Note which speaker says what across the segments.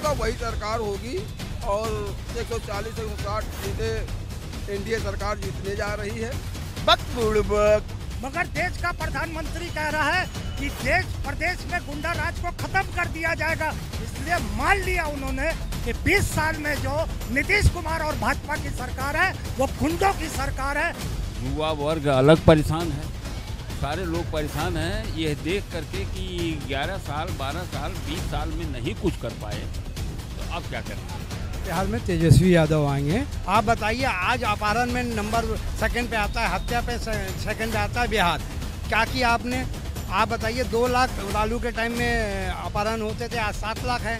Speaker 1: होगा वही सरकार होगी और 140 से 160 सीटें एनडीए सरकार जीतने जा रही है।
Speaker 2: वक्त मगर देश का प्रधानमंत्री कह रहा है कि देश प्रदेश में गुंडा राज को खत्म कर दिया जाएगा, इसलिए मान लिया उन्होंने कि 20 साल में जो नीतीश कुमार और भाजपा की सरकार है वो गुंडों की सरकार है।
Speaker 3: युवा वर्ग अलग परेशान है, सारे लोग परेशान हैं यह देख करके कि 11 साल 12 साल 20 साल में नहीं कुछ कर पाए, तो अब क्या करेंगे।
Speaker 4: बिहार में तेजस्वी यादव आएंगे। आप बताइए, आज अपहरण में नंबर सेकंड पे आता है, हत्या पे सेकंड पे आता है बिहार। क्या किया आपने? आप बताइए, 2 लाख लालू के टाइम में अपहरण होते थे, आज 7 लाख है।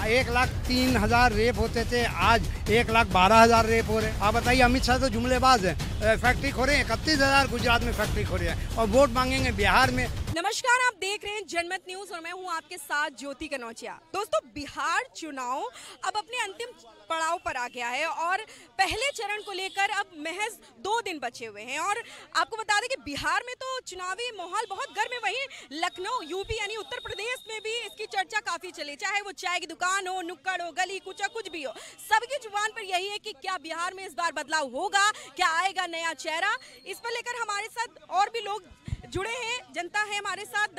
Speaker 4: 1,03,000 रेप होते थे, आज 1,12,000 रेप हो रहे हैं। आप बताइए, अमित शाह तो जुमलेबाज है, फैक्ट्री खोले 31,000 गुजरात में फैक्ट्री खोले हैं और वोट मांगेंगे बिहार में।
Speaker 5: नमस्कार, आप देख रहे हैं जनमत न्यूज और मैं हूं आपके साथ ज्योति कनौजिया। दोस्तों, बिहार चुनाव अब अपने अंतिम पड़ाव पर आ गया है और पहले चरण को लेकर अब महज 2 दिन बचे हुए हैं और आपको बता दें कि बिहार में तो चुनावी माहौल बहुत गर्म है। वहीं लखनऊ यूपी यानी उत्तर प्रदेश में भी इसकी चर्चा काफी चली, चाहे वो चाय की दुकान हो, नुक्कड़ हो, गली कुचा कुछ भी हो, सबकी जुबान पर यही है कि क्या बिहार में इस बार बदलाव होगा, क्या आएगा नया चेहरा। इस पर लेकर हमारे साथ और भी लोग जुड़े हैं, जनता है हमारे साथ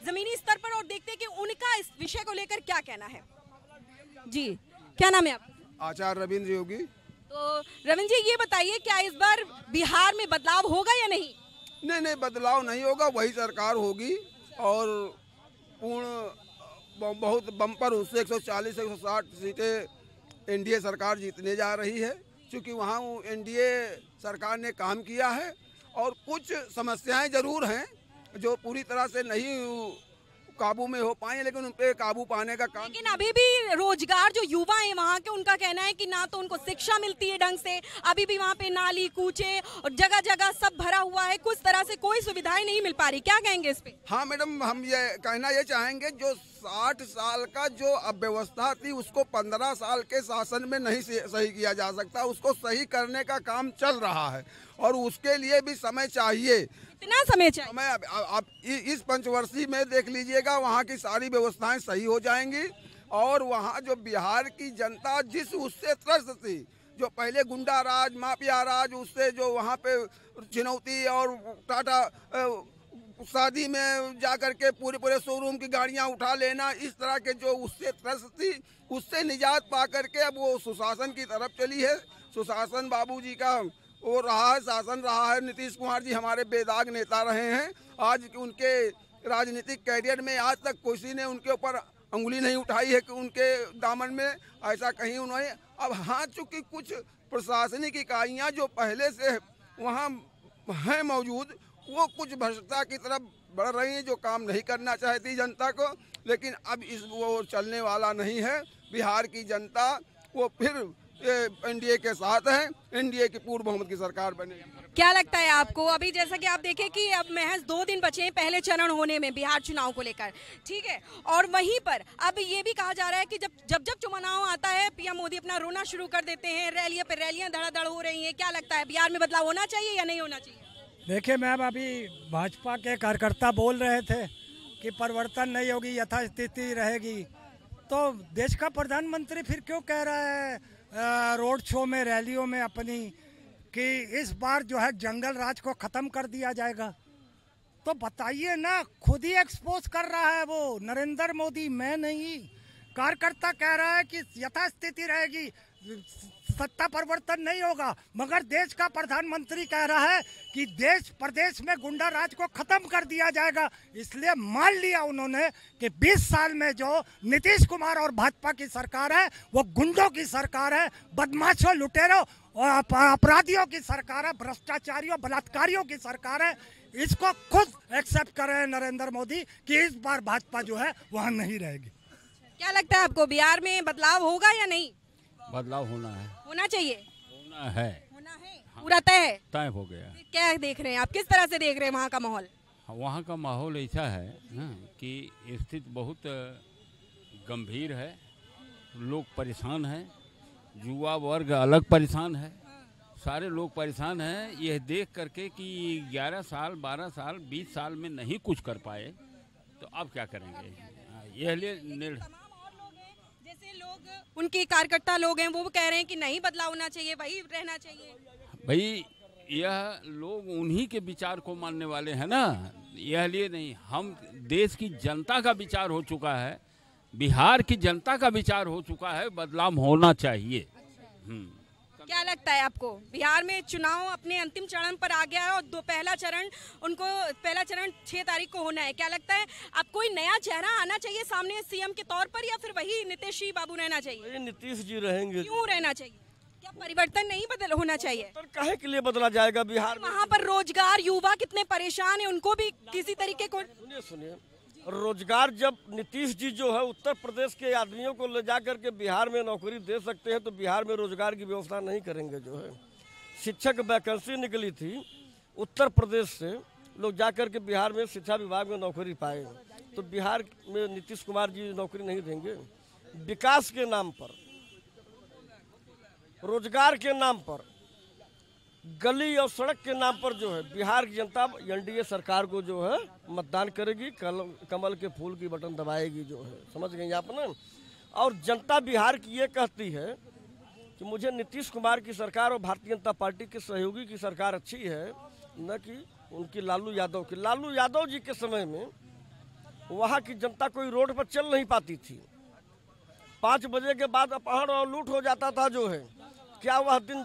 Speaker 5: जमीनी स्तर पर, और देखते हैं कि उनका इस विषय को लेकर क्या कहना है। जी, क्या नाम है आप?
Speaker 1: आचार्य रविंद्र योगी।
Speaker 5: तो रविंद्र जी, ये बताइए, क्या इस बार बिहार में बदलाव होगा या नहीं?
Speaker 1: नहीं, बदलाव नहीं होगा, वही सरकार होगी और पूर्ण बहुत बम्पर उससे 140 से 160 सीटें एनडीए सरकार जीतने जा रही है, क्योंकि वहाँ एनडीए सरकार ने काम किया है और कुछ समस्याएं जरूर हैं जो पूरी तरह से नहीं काबू में हो पाए, लेकिन उन पे काबू पाने का काम।
Speaker 5: लेकिन अभी भी रोजगार जो युवा है वहाँ के, उनका कहना है कि ना तो उनको शिक्षा मिलती है ढंग से, अभी भी वहाँ पे नाली कूचे और जगह जगह सब भरा हुआ है, कुछ तरह से कोई सुविधाएं नहीं मिल पा रही। क्या कहेंगे इस पे?
Speaker 1: हाँ मैडम, हम ये कहना ये चाहेंगे, जो 60 साल का जो अव्यवस्था थी उसको 15 साल के शासन में नहीं सही किया जा सकता, उसको सही करने का काम चल रहा है और उसके लिए भी समय चाहिए।
Speaker 5: कितना समय चाहिए?
Speaker 1: समय आप इस पंचवर्षीय में देख लीजिएगा, वहाँ की सारी व्यवस्थाएं सही हो जाएंगी और वहाँ जो बिहार की जनता जिस उससे त्रस्त थी, जो पहले गुंडा राज माफिया राज, उससे जो वहाँ पे चुनौती और टाटा शादी में जाकर के पूरे शोरूम की गाड़ियाँ उठा लेना, इस तरह के जो उससे त्रस्त थी, उससे निजात पा करके अब वो सुशासन की तरफ चली है। सुशासन बाबूजी का वो रहा है, शासन रहा है। नीतीश कुमार जी हमारे बेदाग नेता रहे हैं, आज उनके राजनीतिक कैरियर में आज तक किसी ने उनके ऊपर अंगुली नहीं उठाई है कि उनके दामन में ऐसा कहीं उन्होंने। अब हाँ, चूँकि कुछ प्रशासनिक इकाइयाँ जो पहले से वहाँ हैं मौजूद, वो कुछ भ्रष्टता की तरफ बढ़ रही हैं, जो काम नहीं करना चाहती जनता को, लेकिन अब वो चलने वाला नहीं है। बिहार की जनता वो फिर एनडीए के साथ है, एनडीए की पूर्ण बहुमत की सरकार बनेगी।
Speaker 5: क्या लगता है आपको? अभी जैसा कि आप देखें कि अब महज 2 दिन बचे हैं पहले चरण होने में बिहार चुनाव को लेकर, ठीक है, और वहीं पर अब ये भी कहा जा रहा है कि जब चुनाव आता है पीएम मोदी अपना रोना शुरू कर देते हैं, रैलियों पे रैलियां धड़ाधड़ हो रही हैं। क्या लगता है, बिहार में बदलाव होना चाहिए या नहीं होना चाहिए?
Speaker 2: देखिए मैम, अभी भाजपा के कार्यकर्ता बोल रहे थे कि परिवर्तन नहीं होगी, यथास्थिति रहेगी, तो देश का प्रधानमंत्री फिर क्यों कह रहा है रोड शो में, रैलियों में अपनी, कि इस बार जो है जंगल राज को खत्म कर दिया जाएगा? तो बताइए ना, खुद ही एक्सपोज कर रहा है वो नरेंद्र मोदी, मैं नहीं। कार्यकर्ता कह रहा है कि यथास्थिति रहेगी, सत्ता परिवर्तन नहीं होगा, मगर देश का प्रधानमंत्री कह रहा है कि देश प्रदेश में गुंडा राज को खत्म कर दिया जाएगा, इसलिए मान लिया उन्होंने कि 20 साल में जो नीतीश कुमार और भाजपा की सरकार है वो गुंडों की सरकार है, बदमाशों, लुटेरों और अपराधियों की सरकार है, भ्रष्टाचारियों, बलात्कारियों की सरकार है। इसको खुद एक्सेप्ट कर रहे हैं नरेंद्र मोदी कि इस बार भाजपा जो है वहाँ नहीं रहेगी।
Speaker 5: क्या लगता है आपको, बिहार में बदलाव होगा या नहीं?
Speaker 3: बदलाव होना है,
Speaker 5: होना चाहिए,
Speaker 3: होना है,
Speaker 5: पूरा तय है,
Speaker 3: तय हो गया।
Speaker 5: क्या देख रहे हैं आप, किस तरह से देख रहे हैं वहाँ का माहौल?
Speaker 3: वहाँ का माहौल ऐसा है कि स्थिति बहुत गंभीर है, लोग परेशान हैं, युवा वर्ग अलग परेशान है, सारे लोग परेशान हैं यह देख करके कि 11 साल 12 साल 20 साल में नहीं कुछ कर पाए, तो अब क्या करेंगे। यह लिए
Speaker 5: उनके कार्यकर्ता लोग हैं वो कह रहे हैं कि नहीं बदलाव होना चाहिए, वही रहना चाहिए।
Speaker 3: भाई यह लोग उन्हीं के विचार को मानने वाले हैं ना, यह लिए नहीं। हम देश की जनता का विचार हो चुका है, बिहार की जनता का विचार हो चुका है, बदलाव होना चाहिए।
Speaker 5: क्या लगता है आपको, बिहार में चुनाव अपने अंतिम चरण पर आ गया है और पहला चरण 6 तारीख को होना है, क्या लगता है अब कोई नया चेहरा आना चाहिए सामने सीएम के तौर पर, या फिर वही नीतीश जी बाबू रहना चाहिए?
Speaker 6: नीतीश जी रहेंगे।
Speaker 5: क्यों रहना चाहिए? क्या परिवर्तन नहीं होना चाहिए?
Speaker 6: काहे के लिए बदला जाएगा बिहार में?
Speaker 5: वहाँ पर रोजगार, युवा कितने परेशान है, उनको भी किसी तरीके को
Speaker 6: सुनिए, रोजगार जब नीतीश जी जो है उत्तर प्रदेश के आदमियों को ले जा करके बिहार में नौकरी दे सकते हैं, तो बिहार में रोजगार की व्यवस्था नहीं करेंगे। जो है शिक्षक वैकेंसी निकली थी उत्तर प्रदेश से, लोग जा करके बिहार में शिक्षा विभाग में नौकरी पाए, तो बिहार में नीतीश कुमार जी नौकरी नहीं देंगे। विकास के नाम पर, रोजगार के नाम पर, गली और सड़क के नाम पर जो है बिहार की जनता एनडीए सरकार को जो है मतदान करेगी, कमल के फूल की बटन दबाएगी। जो है समझ गई आप ना। और जनता बिहार की ये कहती है कि मुझे नीतीश कुमार की सरकार और भारतीय जनता पार्टी के सहयोगी की सरकार अच्छी है, न कि उनकी लालू यादव की। लालू यादव जी के समय में वहाँ की जनता कोई रोड पर चल नहीं पाती थी, 5 बजे के बाद अपहरण और लूट हो जाता था। जो है क्या वह दिन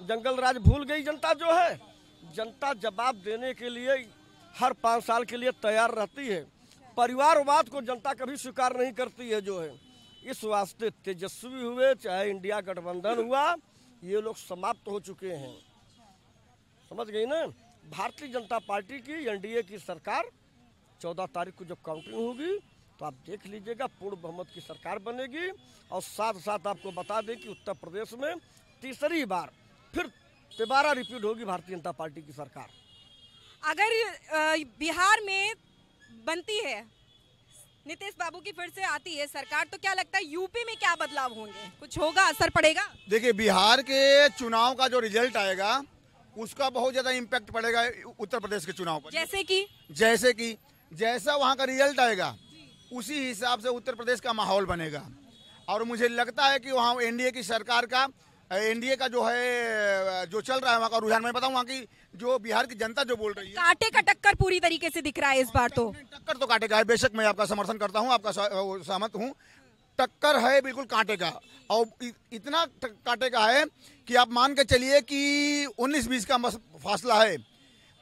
Speaker 6: जंगल राज भूल गई जनता? जो है जनता जवाब देने के लिए हर 5 साल के लिए तैयार रहती है। परिवारवाद को जनता कभी स्वीकार नहीं करती है। जो है इस वास्ते तेजस्वी हुए चाहे इंडिया गठबंधन हुआ, ये लोग समाप्त हो चुके हैं। समझ गई ना। भारतीय जनता पार्टी की एनडीए की सरकार 14 तारीख को जब काउंटिंग होगी तो आप देख लीजिएगा पूर्ण बहुमत की सरकार बनेगी। और साथ साथ आपको बता दें कि उत्तर प्रदेश में तीसरी बार फिर दोबारा रिपीट होगी भारतीय जनता पार्टी की सरकार।
Speaker 5: अगर बिहार में बनती है, नीतीश बाबू की फिर से आती है सरकार, तो क्या लगता है यूपी में क्या बदलाव होंगे? कुछ होगा, असर पड़ेगा?
Speaker 1: देखिए, बिहार के चुनाव का जो रिजल्ट आएगा उसका बहुत ज्यादा इम्पैक्ट पड़ेगा उत्तर प्रदेश के चुनाव पर। जैसे कि जैसा वहाँ का रिजल्ट आएगा उसी हिसाब से उत्तर प्रदेश का माहौल बनेगा। और मुझे लगता है कि वहाँ एनडीए की सरकार का, एनडीए का जो है जो चल रहा है वहाँ का रुझान, मैं बताऊँ वहाँ की जो बिहार की जनता जो बोल रही है,
Speaker 5: कांटे का टक्कर पूरी तरीके से दिख रहा है इस बार। तो
Speaker 1: टक्कर तो कांटे का है, बेशक मैं आपका समर्थन करता हूँ, आपका सहमत हूँ, टक्कर है बिल्कुल कांटे का। और इतना कांटे का है कि आप मान के चलिए कि 19-20 का फासला है।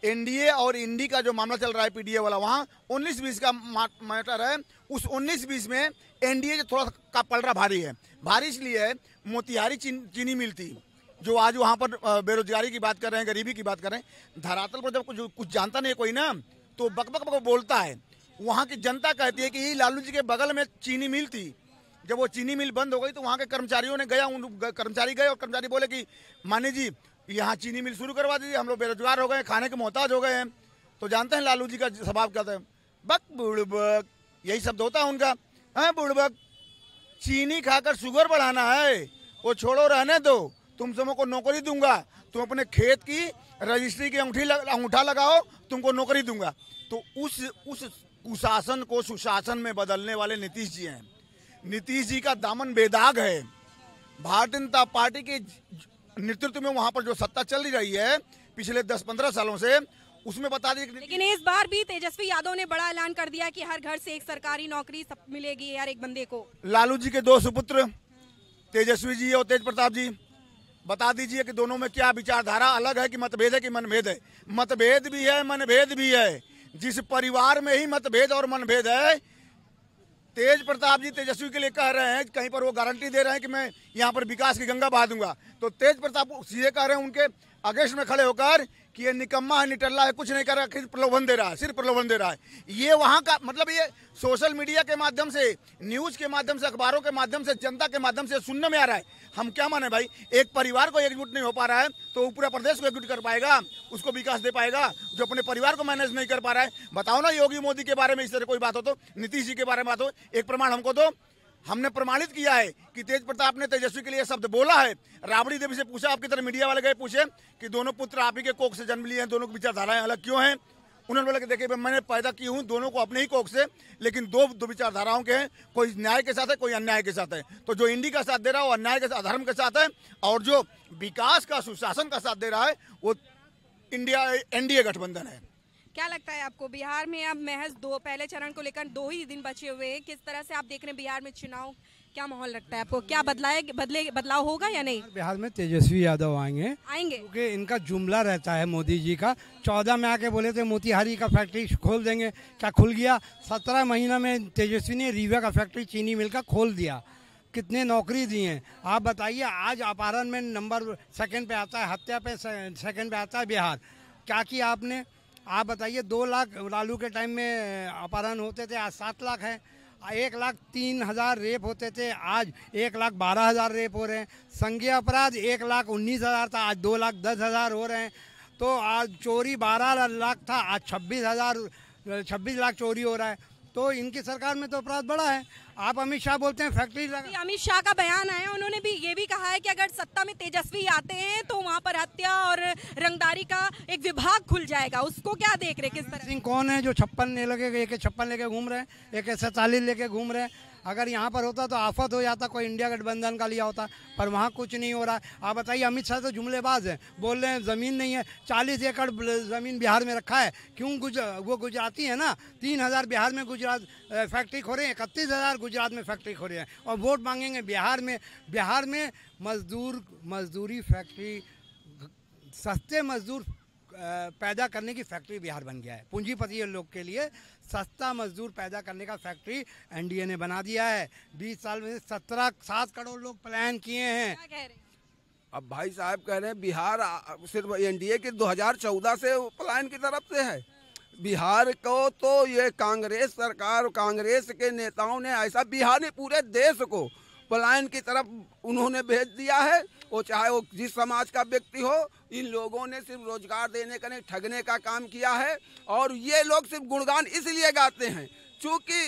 Speaker 1: एनडीए और इंडी का जो मामला चल रहा है पीडीए वाला, वहाँ 19-20 का मैटर है। उस 19-20 में एनडीए थोड़ा का पलड़ा भारी है। भारी इसलिए है, मोतिहारी चीनी मिल थी जो आज वहाँ पर बेरोजगारी की बात कर रहे हैं, गरीबी की बात कर रहे हैं। धरातल पर जब कुछ जानता नहीं कोई ना, तो बक बक बक बोलता है। वहाँ की जनता कहती है कि लालू जी के बगल में चीनी मिल थी, जब वो चीनी मिल बंद हो गई तो वहाँ के कर्मचारियों ने कर्मचारी गए और कर्मचारी बोले कि मानी जी यहाँ चीनी मिल शुरू करवा दीजिए, हम लोग बेरोजगार हो गए, खाने के मोहताज हो गए हैं। तो जानते हैं लालू जी का स्वभाव क्या था, बक बुड़बक, यही शब्द होता है उनका। है बुड़बक, चीनी खाकर शुगर बढ़ाना है, वो छोड़ो, रहने दो, तुम सबों को नौकरी दूंगा, तुम अपने खेत की रजिस्ट्री की अंगूठा लगाओ, तुमको नौकरी दूंगा। तो उस कुशासन को सुशासन में बदलने वाले नीतीश जी हैं। नीतीश जी का दामन बेदाग है। भारतीय जनता पार्टी के नेतृत्व में वहां पर जो सत्ता चल रही है पिछले 10-15 सालों से, उसमें बता दी।
Speaker 5: लेकिन इस बार भी तेजस्वी यादव ने बड़ा ऐलान कर दिया कि हर घर से एक सरकारी नौकरी सब मिलेगी हर एक बंदे को।
Speaker 1: लालू जी के 2 सुपुत्र तेजस्वी जी और तेज प्रताप जी, बता दीजिए कि दोनों में क्या विचारधारा अलग है, कि मतभेद है कि मनभेद है? मतभेद भी है, मनभेद भी है। जिस परिवार में ही मतभेद और मनभेद है, तेज प्रताप जी तेजस्वी के लिए कह रहे हैं, कहीं पर वो गारंटी दे रहे हैं कि मैं यहाँ पर विकास की गंगा बहा दूंगा, तो तेज प्रताप सीधे कह रहे हैं उनके अगेंस्ट में खड़े होकर कि ये निकम्मा है, निटल्ला है, कुछ नहीं कर रहा, सिर्फ प्रलोभन दे रहा है, सिर्फ प्रलोभन दे रहा है। ये वहाँ का मतलब, ये सोशल मीडिया के माध्यम से, न्यूज के माध्यम से, अखबारों के माध्यम से, जनता के माध्यम से सुनने में आ रहा है। हम क्या माने भाई, एक परिवार को एकजुट नहीं हो पा रहा है तो वो पूरा प्रदेश को एकजुट कर पाएगा, उसको विकास दे पाएगा जो अपने परिवार को मैनेज नहीं कर पा रहा है? बताओ ना, योगी मोदी के बारे में इस तरह कोई बात हो तो, नीतीश जी के बारे में बात हो, एक प्रमाण हमको दो। हमने प्रमाणित किया है कि तेज प्रताप ने तेजस्वी के लिए शब्द बोला है। राबड़ी देवी से पूछा, आपकी तरह मीडिया वाले गए पूछे कि दोनों पुत्र आप ही के कोख से जन्म लिए हैं, दोनों की विचारधाराएं अलग क्यों हैं?
Speaker 7: उन्होंने बोला कि देखिए मैंने पैदा की हूँ दोनों को अपने ही कोख से, लेकिन दो विचारधाराओं के हैं, कोई न्याय के साथ है कोई अन्याय के साथ है। तो जो इंडी का साथ दे रहा है वो अन्याय के साथ, अधर्म के साथ है, और जो विकास का सुशासन का साथ दे रहा है वो एनडीए गठबंधन है।
Speaker 5: क्या लगता है आपको बिहार में अब महज पहले चरण को लेकर 2 ही दिन बचे हुए हैं, किस तरह से आप देख रहे हैं बिहार में चुनाव, क्या माहौल लगता है आपको, क्या बदलाव होगा या नहीं?
Speaker 4: बिहार में तेजस्वी यादव आएंगे
Speaker 5: क्योंकि
Speaker 4: इनका जुमला रहता है मोदी जी का। 14 में आके बोले थे मोतिहारी का फैक्ट्री खोल देंगे, क्या खुल गया? 17 महीना में तेजस्वी ने रीवा का फैक्ट्री चीनी मिल का खोल दिया, कितने नौकरी दिए। आप बताइए, आज अपहरण में नंबर 2 पे आता है, हत्या पे 2 पे आता है बिहार। क्या किया आपने? आप बताइए, 2 लाख लालू के टाइम में अपहरण होते थे, आज 7 लाख है। 1,03,000 रेप होते थे, आज 1,12,000 रेप हो रहे हैं। संज्ञेय अपराध 1,19,000 था, आज 2,10,000 हो रहे हैं। तो आज चोरी 12 लाख था, आज 26 लाख चोरी हो रहा है। तो इनकी सरकार में तो अपराध बढ़ा है। आप अमित शाह बोलते हैं फैक्ट्री लगा।
Speaker 5: अमित शाह का बयान आया, उन्होंने भी ये भी कहा है कि अगर सत्ता में तेजस्वी आते हैं तो वहाँ पर हत्या और रंगदारी का एक विभाग खुल जाएगा। उसको क्या देख रहे, किस तरह?
Speaker 4: सिंह कौन है जो 56 लेके AK-56 लेके घूम रहे हैं, AK-47 लेके घूम रहे हैं? अगर यहाँ पर होता तो आफत हो जाता, कोई इंडिया गठबंधन का लिया होता, पर वहाँ कुछ नहीं हो रहा है। आप बताइए, अमित शाह तो जुमलेबाज हैं, बोल रहे हैं ज़मीन नहीं है। 40 एकड़ ज़मीन बिहार में रखा है, क्यों? वो गुजराती है ना। 3,000 बिहार में गुजरात फैक्ट्री खोले हैं, 31,000 गुजरात में फैक्ट्री खोले हैं, और वोट मांगेंगे बिहार में मजदूरी फैक्ट्री, सस्ते मजदूर पैदा करने की फैक्ट्री बिहार बन गया है। पूंजीपति लोग के लिए सस्ता मजदूर पैदा करने का फैक्ट्री एनडीए ने बना दिया है। 20 साल में 7 करोड़ लोग पलायन किए हैं।
Speaker 5: क्या कह रहे हैं?
Speaker 1: अब भाई साहब कह रहे हैं बिहार सिर्फ एनडीए के 2014 से पलायन की तरफ से है। बिहार को तो ये कांग्रेस सरकार, कांग्रेस के नेताओं ने ऐसा, बिहार ने पूरे देश को पलायन की तरफ उन्होंने भेज दिया है। वो चाहे वो जिस समाज का व्यक्ति हो, इन लोगों ने सिर्फ रोजगार देने का नहीं, ठगने का काम किया है। और ये लोग सिर्फ गुणगान इसलिए गाते हैं क्योंकि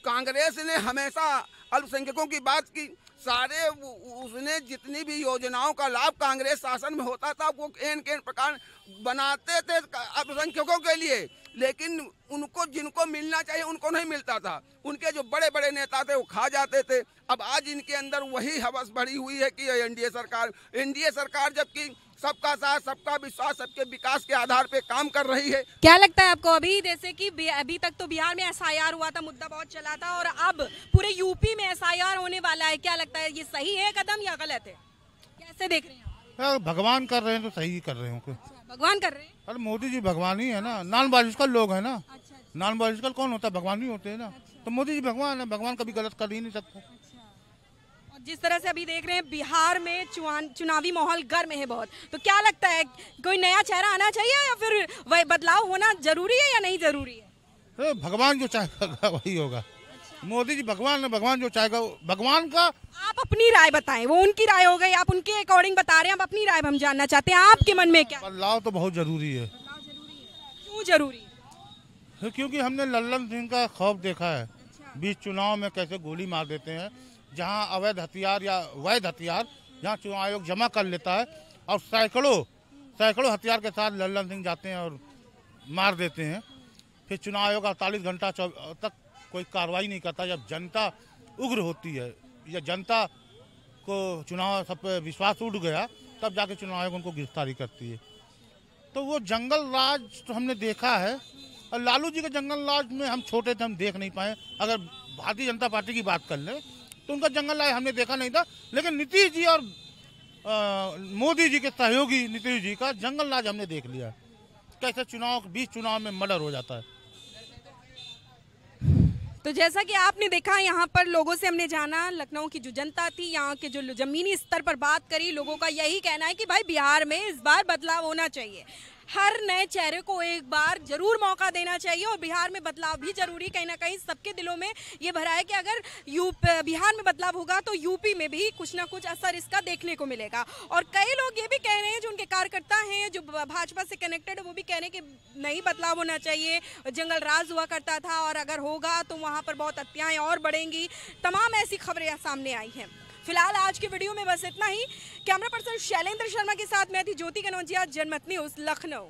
Speaker 1: कांग्रेस ने हमेशा अल्पसंख्यकों की बात की। सारे उसने जितनी भी योजनाओं का लाभ कांग्रेस शासन में होता था वो केन प्रकार बनाते थे अल्पसंख्यकों के लिए, लेकिन उनको जिनको मिलना चाहिए उनको नहीं मिलता था। उनके जो बड़े बड़े नेता थे वो खा जाते थे। अब आज इनके अंदर वही हवस बढ़ी हुई है कि एनडीए सरकार जबकि सबका साथ, सबका विश्वास, सबके विकास के आधार पे काम कर रही है।
Speaker 5: क्या लगता है आपको, अभी जैसे कि अभी तक तो बिहार में एसआईआर हुआ था, मुद्दा बहुत चला था, और अब पूरे यूपी में एसआईआर होने वाला है, क्या लगता है ये सही है कदम या गलत है? कैसे देख रहे हैं?
Speaker 8: भगवान कर रहे हैं तो सही कर रहे हो।
Speaker 5: भगवान कर रहे हैं?
Speaker 8: अरे मोदी जी भगवान ही है ना, नॉन बायोलॉजिकल लोग है ना। नॉन बायोलॉजिकल कौन होता है? भगवान ही होते हैं ना। तो मोदी जी भगवान है, भगवान कभी गलत कर ही नहीं सकते।
Speaker 5: जिस तरह से अभी देख रहे हैं बिहार में चुनावी माहौल गर्म है बहुत, तो क्या लगता है कोई नया चेहरा आना चाहिए या फिर वही बदलाव होना जरूरी है या नहीं जरूरी है?
Speaker 8: भगवान जो चाहेगा वही होगा। मोदी जी भगवान है, भगवान जो चाहेगा भगवान का।
Speaker 5: आप अपनी राय बताएं, वो उनकी राय हो गई, आप उनके अकॉर्डिंग बता रहे हैं, आप अपनी राय हम जानना चाहते हैं, आपके मन में क्या?
Speaker 8: बदलाव तो बहुत जरूरी है।
Speaker 5: क्यों जरूरी है?
Speaker 8: क्योंकि हमने लल्लन सिंह का खौफ देखा है। बीच चुनाव में कैसे गोली मार देते हैं, जहां अवैध हथियार या वैध हथियार जहां चुनाव आयोग जमा कर लेता है, और सैकड़ों हथियार के साथ लल्लन सिंह जाते हैं और मार देते हैं। फिर चुनाव आयोग 48 घंटा तक कोई कार्रवाई नहीं करता। जब जनता उग्र होती है या जनता को चुनाव सब पे विश्वास उठ गया, तब जाके चुनाव आयोग उनको गिरफ्तारी करती है। तो वो जंगल राज तो हमने देखा है, और लालू जी के जंगल राज में हम छोटे थे, हम देख नहीं पाए। अगर भारतीय जनता पार्टी की बात कर लें तो उनका जंगल राज हमने देखा नहीं था, लेकिन नीतीश जी और मोदी जी के सहयोगी नीतीश जी का जंगल राज हमने देख लिया। कैसे बीच चुनाव में मर्डर हो जाता है।
Speaker 5: तो जैसा कि आपने देखा, यहाँ पर लोगों से हमने जाना, लखनऊ की जो जनता थी, यहाँ के जो जमीनी स्तर पर बात करी, लोगों का यही कहना है कि भाई बिहार में इस बार बदलाव होना चाहिए। हर नए चेहरे को एक बार जरूर मौका देना चाहिए, और बिहार में बदलाव भी जरूरी। कहीं ना कहीं सबके दिलों में ये भरा है कि अगर बिहार में बदलाव होगा तो यूपी में भी कुछ ना कुछ असर इसका देखने को मिलेगा। और कई लोग ये भी कह रहे हैं, जो उनके कार्यकर्ता हैं, जो भाजपा से कनेक्टेड है, वो भी कह रहे हैं कि नहीं, बदलाव होना चाहिए, जंगल राज हुआ करता था और अगर होगा तो वहाँ पर बहुत हत्याएं और बढ़ेंगी। तमाम ऐसी खबरें सामने आई हैं। फिलहाल आज की वीडियो में बस इतना ही। कैमरा पर्सन शैलेंद्र शर्मा के साथ मैं थी ज्योति कनौजिया, जनमत न्यूज़, लखनऊ।